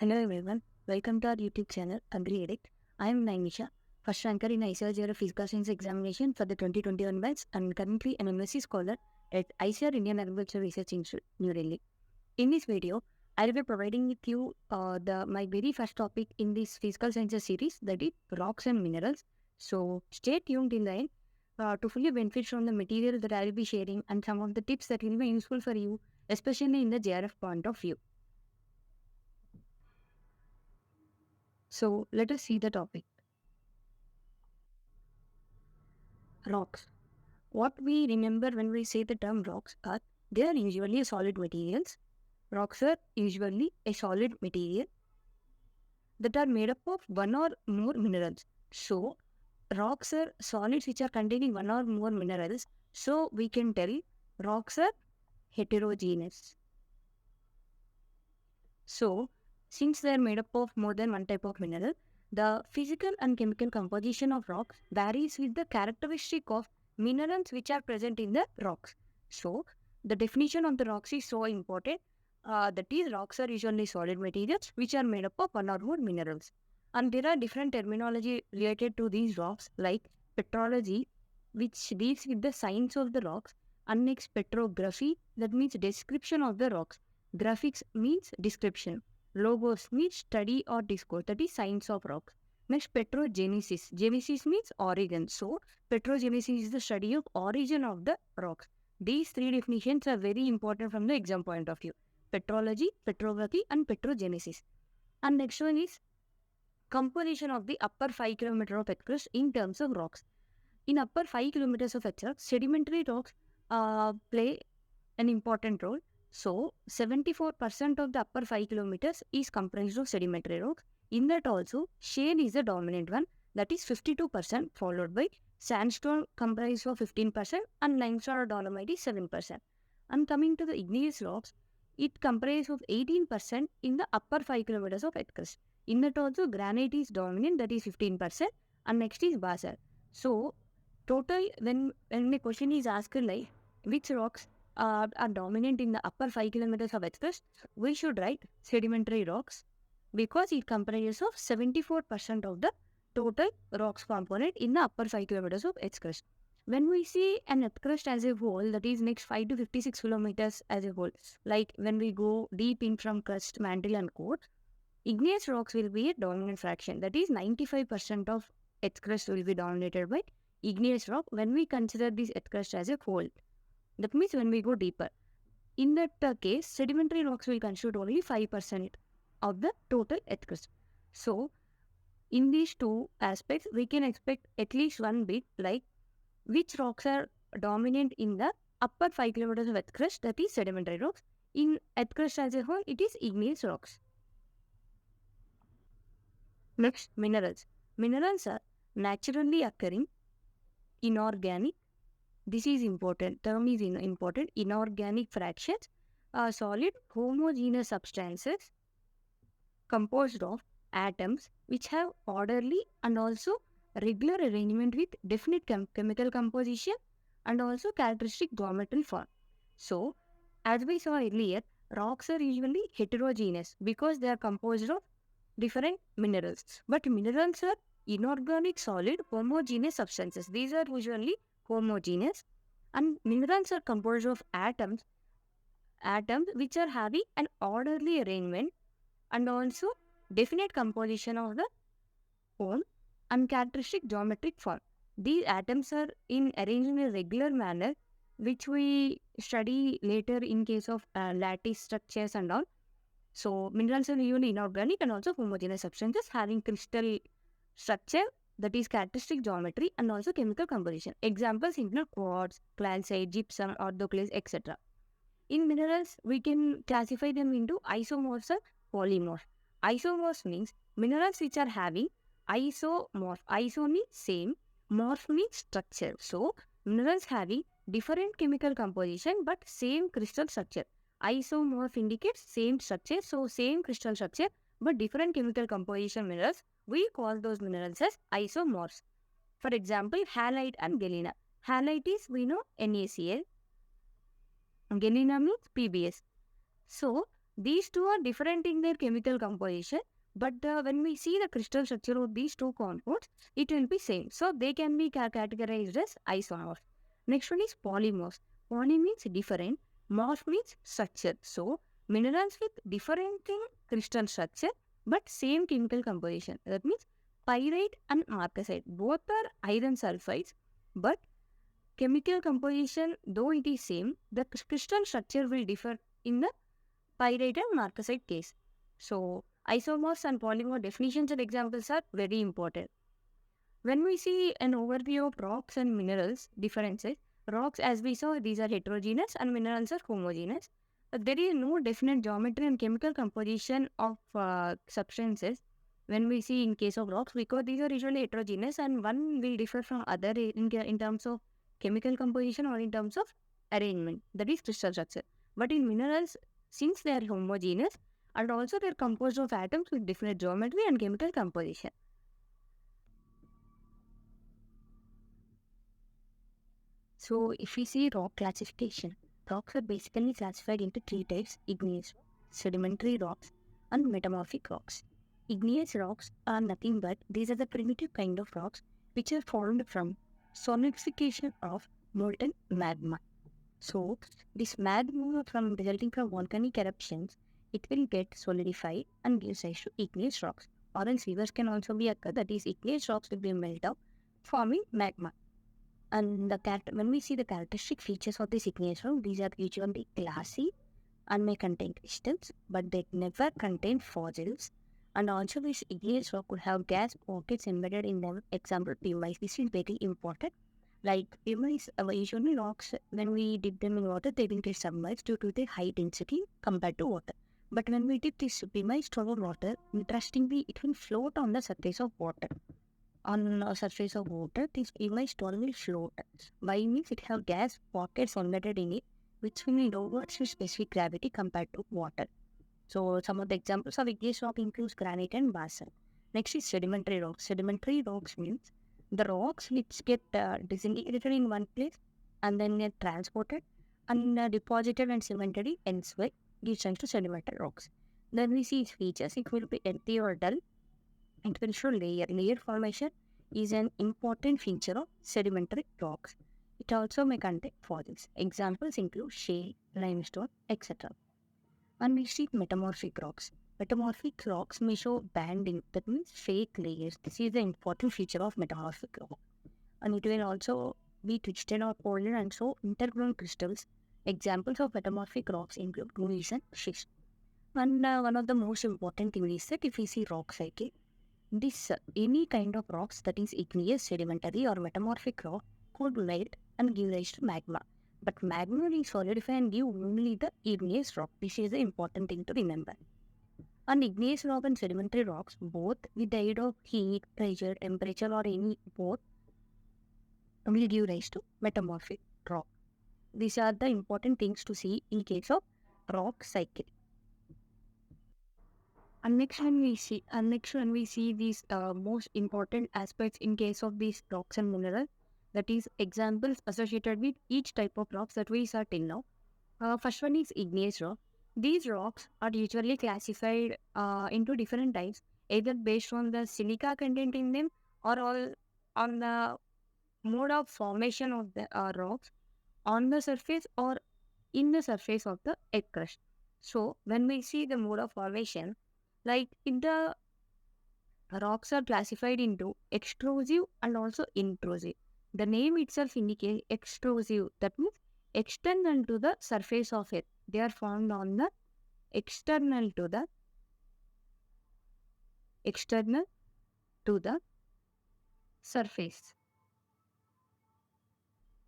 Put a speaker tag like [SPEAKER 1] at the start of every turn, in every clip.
[SPEAKER 1] Hello everyone, welcome to our YouTube channel AgriEdict. I am Nymisha, first ranker in ICAR JRF Physical Science examination for the 2021 batch and currently an MSc scholar at ICAR Indian Agriculture Research Institute, New Delhi. In this video, I will be providing with you my very first topic in this Physical Sciences series, that is rocks and minerals. So stay tuned in the end to fully benefit from the material that I will be sharing and some of the tips that will be useful for you, especially in the JRF point of view. So let us see the topic. Rocks. What we remember when we say the term rocks are they are usually solid materials. Rocks are usually a solid material that are made up of one or more minerals. So rocks are solids which are containing one or more minerals. So we can tell rocks are heterogeneous. So since they are made up of more than one type of mineral, the physical and chemical composition of rocks varies with the characteristic of minerals which are present in the rocks. So, the definition of the rocks is so important. That is, rocks are usually solid materials which are made up of one or more minerals. And there are different terminology related to these rocks, like petrology, which deals with the science of the rocks, and next petrography, that means description of the rocks. Graphics means description. Logos means study or discourse, that is science of rocks. Next, petrogenesis. Genesis means origin. So, petrogenesis is the study of origin of the rocks. These three definitions are very important from the exam point of view. Petrology, petrography and petrogenesis. And next one is composition of the upper 5 km of earth crust in terms of rocks. In upper 5 kilometers of earth crust, sedimentary rocks play an important role. So, 74% of the upper 5 kilometers is comprised of sedimentary rocks. In that also, shale is the dominant one, that is 52%, followed by sandstone comprised of 15% and limestone or dolomite is 7%. And coming to the igneous rocks, it comprises of 18% in the upper 5 kilometers of earth crust. In that also, granite is dominant, that is 15%, and next is basalt. So, total, when the question is asked like which rocks are dominant in the upper 5 kilometers of earth crust, we should write sedimentary rocks because it comprises of 74% of the total rocks component in the upper 5 kilometers of earth crust. When we see an earth crust as a whole, that is next 5 to 56 kilometers as a whole, like when we go deep in from crust, mantle and core, igneous rocks will be a dominant fraction. That is 95% of earth crust will be dominated by igneous rock when we consider this earth crust as a whole. That means when we go deeper. In that case, sedimentary rocks will constitute only 5% of the total earth crust. So, in these two aspects, we can expect at least one bit like which rocks are dominant in the upper 5 kilometers of earth crust, that is sedimentary rocks. In earth crust as a whole, it is igneous rocks. Next, minerals. Minerals are naturally occurring inorganic. This is important. Term is important. Inorganic fractions are solid homogeneous substances composed of atoms which have orderly and also regular arrangement with definite chemical composition and also characteristic geometry form. So, as we saw earlier, rocks are usually heterogeneous because they are composed of different minerals. But minerals are inorganic solid homogeneous substances. These are usually homogeneous, and minerals are composed of atoms which are having an orderly arrangement and also definite composition of the form and characteristic geometric form. These atoms are arranged in a regular manner, which we study later in case of lattice structures and all. So, minerals are usually inorganic and also homogeneous substances having crystal structure, that is characteristic geometry and also chemical composition. Examples include quartz, calcite, gypsum, orthoclase, etc. In minerals, we can classify them into isomorphs and polymorphs. Isomorphs means minerals which are having isomorph. Iso means same, morph means structure. So, minerals having different chemical composition but same crystal structure. Isomorph indicates same structure, so same crystal structure but different chemical composition minerals. We call those minerals as isomorphs. For example, halite and galena. Halite is, we know, NaCl. Galena means PBS. So, These two are different in their chemical composition, but when we see the crystal structure of these two compounds, it will be same. So they can be categorized as isomorphs. Next one is polymorphs. Poly means different, morph means structure. So minerals with different in crystal structure but same chemical composition. That means pyrite and marcasite. Both are iron sulfides, but chemical composition, though it is same, the crystal structure will differ in the pyrite and marcasite case. So, isomorphs and polymer definitions and examples are very important. When we see an overview of rocks and minerals differences, rocks, as we saw, these are heterogeneous and minerals are homogeneous. There is no definite geometry and chemical composition of substances when we see in case of rocks, because these are usually heterogeneous and one will differ from other in terms of chemical composition or in terms of arrangement, that is crystal structure. But in minerals, since they are homogeneous and also they are composed of atoms with different geometry and chemical composition. So, if we see rock classification, rocks are basically classified into three types: igneous, sedimentary rocks, and metamorphic rocks. Igneous rocks are nothing but these are the primitive kind of rocks which are formed from solidification of molten magma. So, this magma resulting from volcanic eruptions, it will get solidified and gives rise to igneous rocks. Or else rivers can also be occur, that is igneous rocks will be melt out, forming magma. And when we see the characteristic features of this igneous rock, these are usually glassy and may contain crystals, but they never contain fossils. And also, this igneous rock could have gas pockets embedded in them. Example, pumice. This is very important. Like pumice, usually rocks, when we dip them in water, they will get submerged due to their high density compared to water. But when we dip this pumice stone water, interestingly, it will float on the surface of water. On a surface of water, this pumice stone will float. Why means it have gas pockets embedded in it, which will lower its specific gravity compared to water. So some of the examples of igneous rock includes granite and basalt. Next is sedimentary rocks. Sedimentary rocks means the rocks which get disintegrated in one place and then get transported and deposited and cemented elsewhere, gives rise to sedimentary rocks. Then we see its features. It will be empty or dull. It will show layer. Layer formation is an important feature of sedimentary rocks. It also may contain fossils. Examples include shale, limestone, etc. And we see metamorphic rocks. Metamorphic rocks may show banding, that means fake layers. This is the important feature of metamorphic rock. And it will also be twisted or folded and show intergrown crystals. Examples of metamorphic rocks include gneiss and schist. And one of the most important things is that if we see rock cycle, this any kind of rocks, that is igneous, sedimentary or metamorphic rock, could melt and give rise to magma. But magma will solidify and give only the igneous rock. This is the important thing to remember. And igneous rock and sedimentary rocks, both with the aid of heat, pressure, temperature or any both, will give rise to metamorphic rock. These are the important things to see in case of rock cycle. And next when we see these most important aspects in case of these rocks and minerals, that is examples associated with each type of rocks that we saw till now. First one is igneous rock. These rocks are usually classified into different types, either based on the silica content in them or all on the mode of formation of the rocks on the surface or in the surface of the egg crust. So when we see the mode of formation, like in the rocks are classified into extrusive and also intrusive. The name itself indicates extrusive, that means external to the surface of it. They are found on the external to the surface.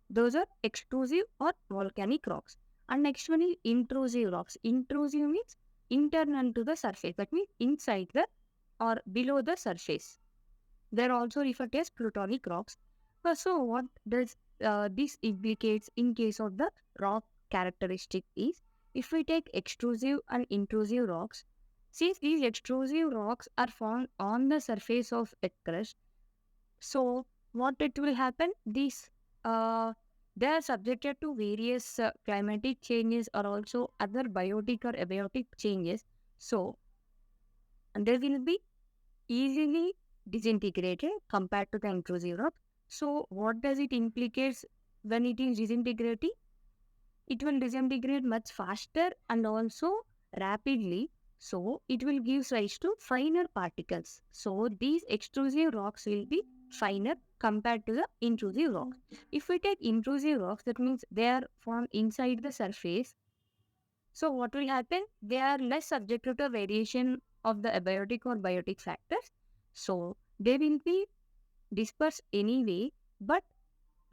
[SPEAKER 1] Those are extrusive or volcanic rocks. And next one is intrusive rocks. Intrusive means internal to the surface, that means inside the or below the surface. They are also referred to as plutonic rocks. So what does this implicates in case of the rock characteristic is, if we take extrusive and intrusive rocks, since these extrusive rocks are found on the surface of a crust, so what it will happen, these They are subjected to various climatic changes or also other biotic or abiotic changes. So, they will be easily disintegrated compared to the intrusive rock. So, what does it implicates when it is disintegrating? It will disintegrate much faster and also rapidly. So, it will give rise to finer particles. So, these extrusive rocks will be finer compared to the intrusive rocks. If we take intrusive rocks, that means they are formed inside the surface. So, what will happen? They are less subjected to variation of the abiotic or biotic factors. So, they will be dispersed anyway, but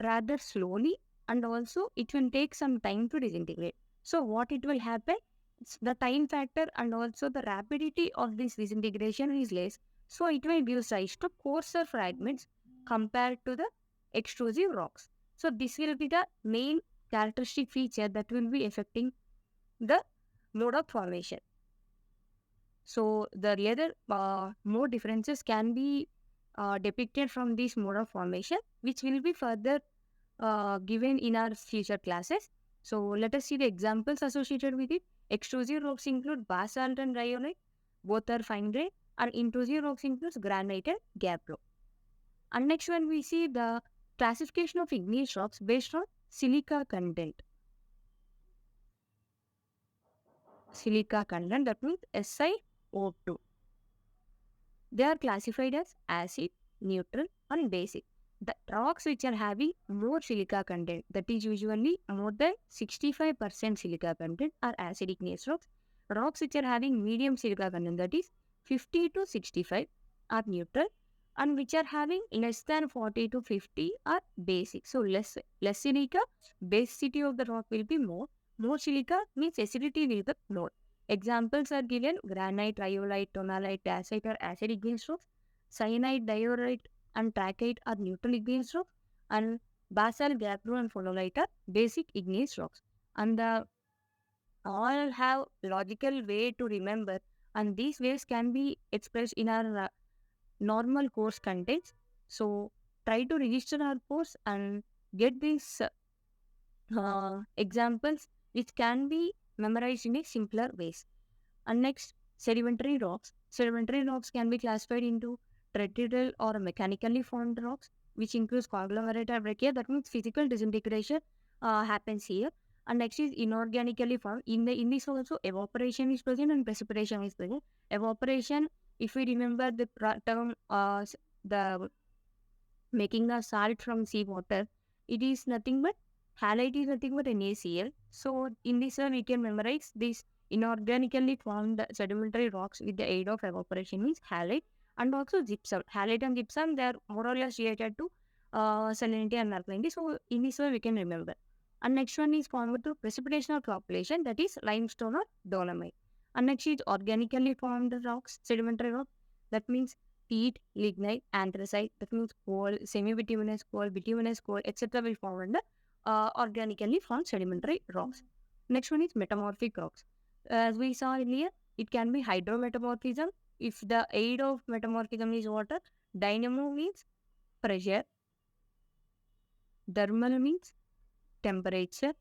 [SPEAKER 1] rather slowly, and also it will take some time to disintegrate. So what it will happen, the time factor and also the rapidity of this disintegration is less, so it will give rise to coarser fragments compared to the extrusive rocks. So this will be the main characteristic feature that will be affecting the mode of formation. So the other more differences can be depicted from this mode of formation, which will be further given in our future classes. So let us see the examples associated with it. Extrusive rocks include basalt and rhyolite, both are fine grained, and intrusive rocks includes granite and gabbro. And next one we see the classification of igneous rocks based on silica content. Silica content, that means SiO2. They are classified as acid, neutral, and basic. The rocks which are having more silica content, that is usually more than 65% silica content, are acid igneous rocks. Rocks which are having medium silica content, that is 50 to 65, are neutral, and which are having less than 40 to 50 are basic. So less silica, basicity of the rock will be more. More silica means acidity will be more. Examples are given: granite, rhyolite, tonalite, dacite are acid igneous rocks. Cyanide, diorite, and trachyte are neutral igneous rocks. And basalt, gabbro, and phonolite are basic igneous rocks. And all have logical way to remember. And these ways can be expressed in our normal course contents. So try to register our course and get these examples which can be memorized in a simpler ways. And next, sedimentary rocks. Sedimentary rocks can be classified into terrestrial or mechanically formed rocks, which includes conglomerate or breccia. That means physical disintegration happens here. And next is inorganically formed. In this also, evaporation is present and precipitation is present. Evaporation, if we remember the term, the making the salt from seawater, it is nothing but halite is nothing but NaCl. So in this one we can memorize this inorganically formed sedimentary rocks with the aid of evaporation means halite, and also gypsum. Halite and gypsum, they are more or less related to salinity and alkalinity. So in this way we can remember. And next one is formed through precipitation or population, that is limestone or dolomite. And next is organically formed rocks, sedimentary rock. That means peat, lignite, anthracite, that means coal, bituminous coal, etc. will form under organically formed sedimentary rocks. Next one is metamorphic rocks. As we saw earlier, it can be hydrometamorphism. If the aid of metamorphism is water, dynamo means pressure, thermal means temperature,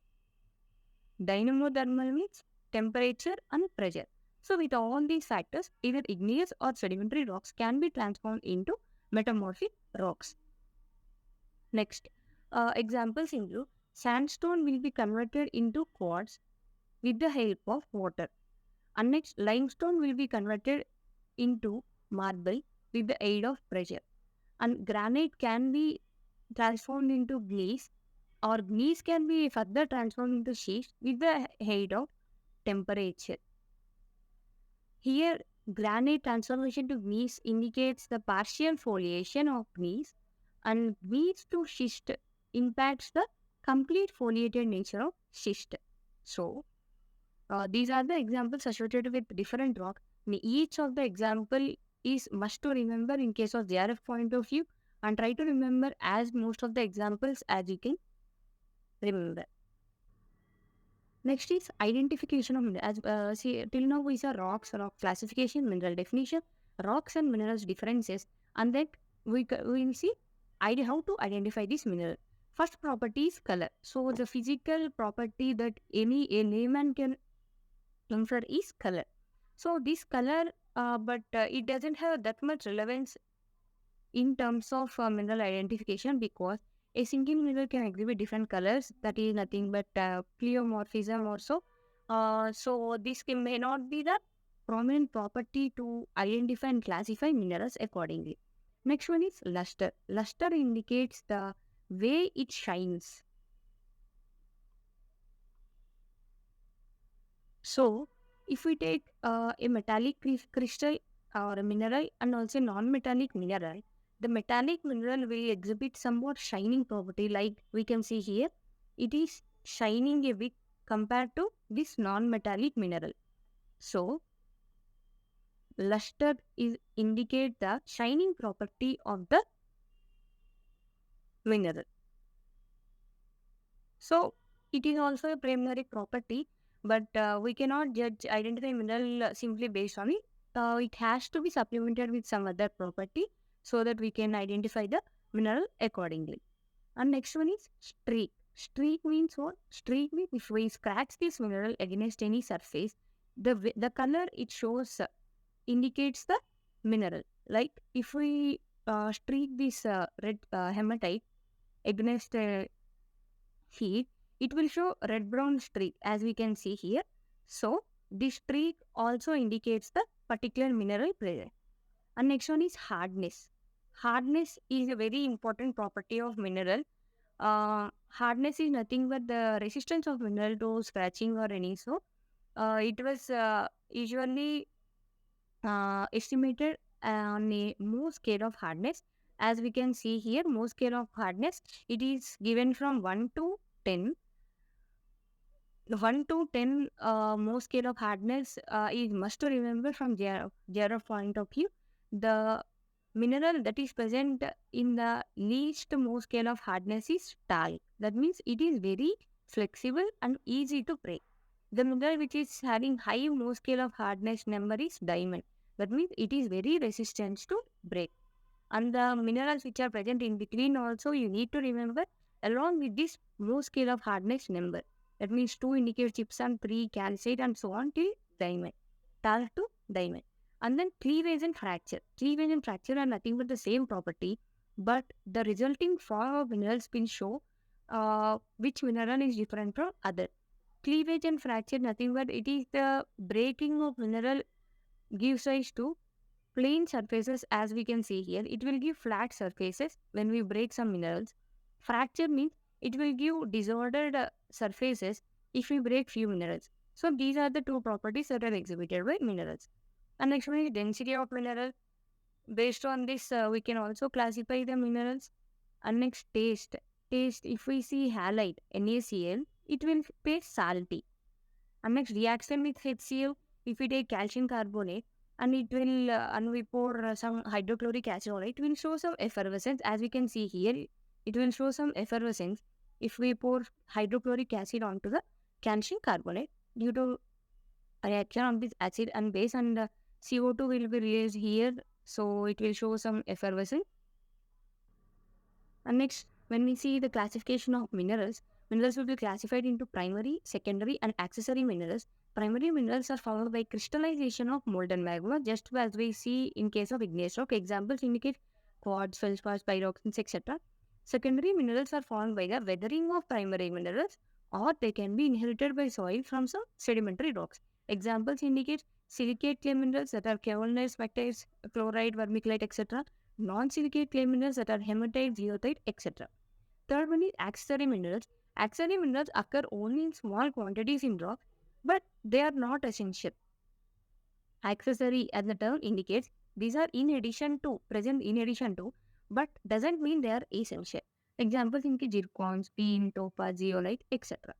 [SPEAKER 1] dynamo-thermal means temperature and pressure. So with all these factors, either igneous or sedimentary rocks can be transformed into metamorphic rocks. Next, examples include sandstone will be converted into quartz with the help of water. And next, limestone will be converted into marble with the aid of pressure. And granite can be transformed into gneiss, or gneiss can be further transformed into schist with the aid of temperature. Here, granite transformation to gneiss indicates the partial foliation of gneiss, and gneiss to schist impacts the complete foliated nature of schist. So, these are the examples associated with different rock. Each of the example is must to remember in case of JRF point of view, and try to remember as most of the examples as you can remember. Next is identification of mineral. As see, till now we saw rocks, rock classification, mineral definition, rocks and minerals differences, and then we will see how to identify this mineral. First property is color. So the physical property that a layman can infer is color. So this color, but it doesn't have that much relevance in terms of mineral identification, because a single mineral can exhibit different colors. That is nothing but pleomorphism also. So this may not be the prominent property to identify and classify minerals accordingly. Next one is luster. Luster indicates the way it shines. So, if we take a metallic crystal or a mineral and also non-metallic mineral, the metallic mineral will exhibit somewhat shining property, like we can see here. It is shining a bit compared to this non-metallic mineral. So, luster is indicate the shining property of the mineral. So, it is also a primary property, but we cannot judge identify mineral simply based on it. It has to be supplemented with some other property so that we can identify the mineral accordingly. And next one is streak. Streak means what? Streak means if we scratch this mineral against any surface, the color it shows indicates the mineral. Like if we streak this red hematite against heat, it will show red-brown streak as we can see here. So, this streak also indicates the particular mineral present. And next one is hardness. Hardness is a very important property of mineral. Hardness is nothing but the resistance of mineral to scratching or any so. It was usually estimated on a Mohs scale of hardness. As we can see here, Mohs scale of hardness, it is given from 1 to 10. 1 to 10 Mohs scale of hardness is must to remember from JRF point of view. The mineral that is present in the least Mohs scale of hardness is tall. That means it is very flexible and easy to break. The mineral which is having high Mohs scale of hardness number is diamond. That means it is very resistant to break. And the minerals which are present in between also you need to remember along with this Mohs scale of hardness number. That means 2 indicates gypsum, 3 calcite and so on till diamond. Tall to diamond. And then cleavage and fracture. Cleavage and fracture are nothing but the same property, but the resulting form of minerals will show which mineral is different from other. Cleavage and fracture nothing but it is the breaking of mineral gives rise to plain surfaces. As we can see here, it will give flat surfaces when we break some minerals. Fracture means it will give disordered surfaces if we break few minerals. So these are the two properties that are exhibited by minerals. And next one is density of mineral. Based on this, we can also classify the minerals. And next, taste. Taste, if we see halite, NaCl, it will taste salty. And next, reaction with HCl, if we take calcium carbonate, and it will, and we pour some hydrochloric acid on it, it will show some effervescence. As we can see here, it will show some effervescence if we pour hydrochloric acid onto the calcium carbonate due to reaction of this acid and base, and CO2 will be released here, so it will show some effervescence. And next, when we see the classification of minerals, minerals will be classified into primary, secondary, and accessory minerals. Primary minerals are formed by crystallization of molten magma, just as we see in case of igneous rock. Examples indicate quartz, feldspar, pyroxenes, etc. Secondary minerals are formed by the weathering of primary minerals, or they can be inherited by soil from some sedimentary rocks. Examples indicate silicate clay minerals that are cavernous, smectites, chloride, vermiculite, etc. Non-silicate clay minerals that are hematite, zeolite, etc. Third one is accessory minerals. Accessory minerals occur only in small quantities in rock, but they are not essential. Accessory, as the term indicates, these are present in addition to, but doesn't mean they are essential. Examples include zircons, pin, topaz, zeolite, etc.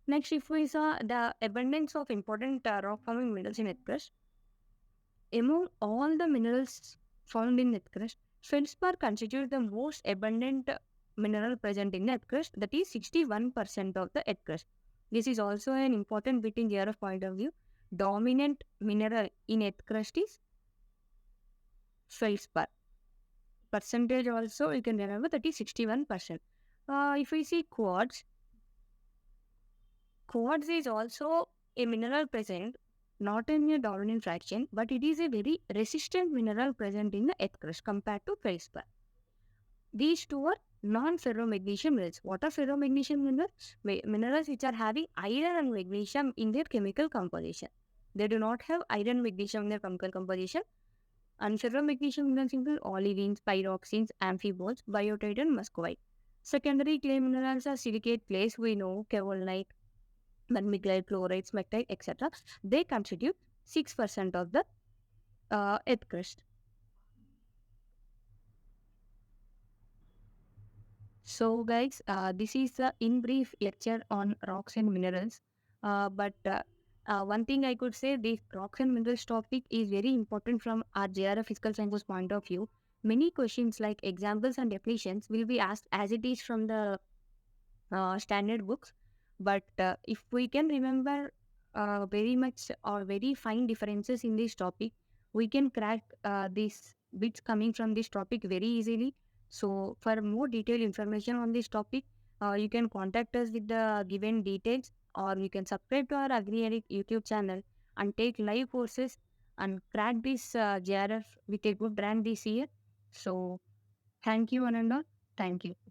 [SPEAKER 1] Next, if we saw the abundance of important rock forming minerals in earth crust, among all the minerals found in earth crust, feldspar constitutes the most abundant mineral present in the earth crust, that is 61% of the earth crust. This is also an important bit in JRF point of view. Dominant mineral in earth crust is feldspar. Percentage also you can remember, that is 61%. If we see quartz is also a mineral present not in a dominant fraction, but it is a very resistant mineral present in the earth crust compared to feldspar. These two are non-ferromagnesium minerals. What are ferromagnesium minerals? Minerals which are having iron and magnesium in their chemical composition. They do not have iron and magnesium in their chemical composition. And ferromagnesium minerals include olivines, pyroxenes, amphiboles, biotite, and muscovite. Secondary clay minerals are silicate clays, we know, kaolite, vermiculite, chloride, smectite, etc. They constitute 6% of the earth crust. So, guys, this is the in brief lecture on rocks and minerals. But one thing I could say, this rocks and minerals topic is very important from our JRF physical sciences point of view. Many questions like examples and definitions will be asked as it is from the standard books. But if we can remember very much or very fine differences in this topic, we can crack these bits coming from this topic very easily. So, for more detailed information on this topic, you can contact us with the given details, or you can subscribe to our Agri YouTube channel and take live courses and crack this JRF with a good rank this year. So, thank you, Ananda. Thank you.